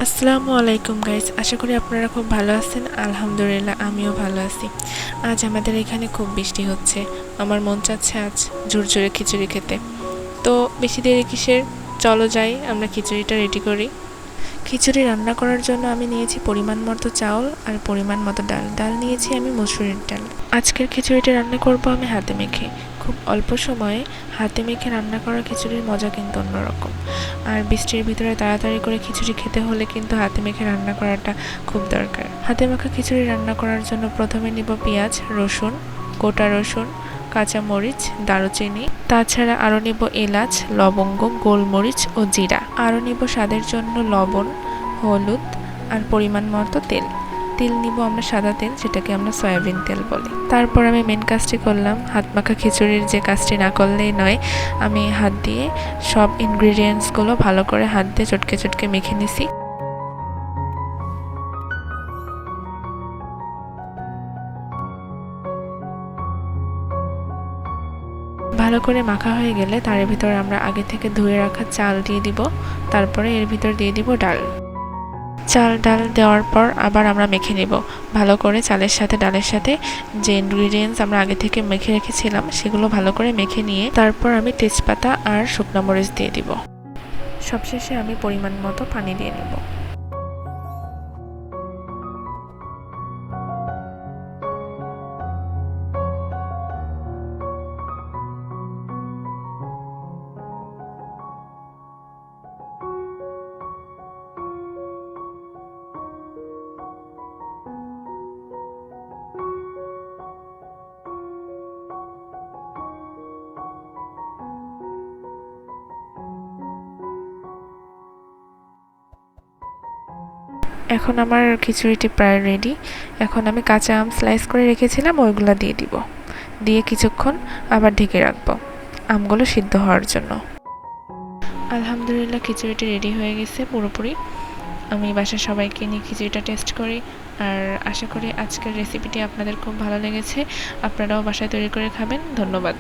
আসসালামু আলাইকুম গাইস, আশা করি আপনারা খুব ভালো আছেন। আলহামদুলিল্লাহ আমিও ভালো আছি। আজ আমাদের এখানে খুব বৃষ্টি হচ্ছে। আমার মন চাচ্ছে আজ ঝুরঝুরে খিচুড়ি খেতে। তো বেশি দেরি কিসের, চলো যাই আমরা খিচুড়িটা রেডি করি। খিচুড়ি রান্না করার জন্য আমি নিয়েছি পরিমাণ মতো চাউল আর পরিমাণ মতো ডাল। ডাল নিয়েছি আমি মসুরির ডাল। আজকের খিচুড়িটা রান্না করব আমি হাতে মেখে। খুব অল্প সময়ে হাতে মেখে রান্না করা খিচুড়ির মজা কিন্তু অন্যরকম। আর বৃষ্টির ভিতরে তাড়াতাড়ি করে খিচুড়ি খেতে হলে কিন্তু হাতে মেখে রান্না করাটা খুব দরকার। হাতে মাখা খিচুড়ি রান্না করার জন্য প্রথমে নিব পেঁয়াজ, রসুন, গোটা রসুন, কাঁচামরিচ, দারুচিনি, তাছাড়া আরও নিব এলাচ, লবঙ্গ, গোলমরিচ ও জিরা। আরও নিব স্বাদের জন্য লবণ, হলুদ আর পরিমাণ মতো তেল। তেল নিব আমরা সাদা তেল, যেটাকে আমরা সয়াবিন তেল বলি। তারপর আমি মেন কাজটি করলাম, হাত মাখা খিচুড়ির যে কাজটি না করলেই নয়। আমি হাত দিয়ে সব ইনগ্রিডিয়েন্টসগুলো ভালো করে হাত দিয়ে চটকে চটকে মেখে নিছি। ভালো করে মাখা হয়ে গেলে তার ভিতরে আমরা আগে থেকে ধুয়ে রাখা চাল দিয়ে দিব। তারপরে এর ভিতর দিয়ে দিব ডাল। চাল ডাল দেওয়ার পর আবার আমরা মেখে নেব ভালো করে। চালের সাথে ডালের সাথে যে ইনগ্রিডিয়েন্টস আমরা আগে থেকে মেখে রেখেছিলাম সেগুলো ভালো করে মেখে নিয়ে তারপর আমি তেজপাতা আর শুকনো মরিচ দিয়ে দিব। সবশেষে আমি পরিমাণ মতো পানি দিয়ে নেব। এখন আমার খিচুড়িটি প্রায় রেডি। এখন আমি কাঁচা আম স্লাইস করে রেখেছিলাম, ওইগুলো দিয়ে দিব। দিয়ে কিছুক্ষণ আবার ঢেকে রাখবো আমগুলো সিদ্ধ হওয়ার জন্য। আলহামদুলিল্লাহ খিচুড়িটি রেডি হয়ে গেছে পুরোপুরি। আমি বাসার সবাইকে নিয়ে খিচুড়িটা টেস্ট করি। আর আশা করি আজকের রেসিপিটি আপনাদের খুব ভালো লেগেছে। আপনারাও বাসায় তৈরি করে খাবেন। ধন্যবাদ।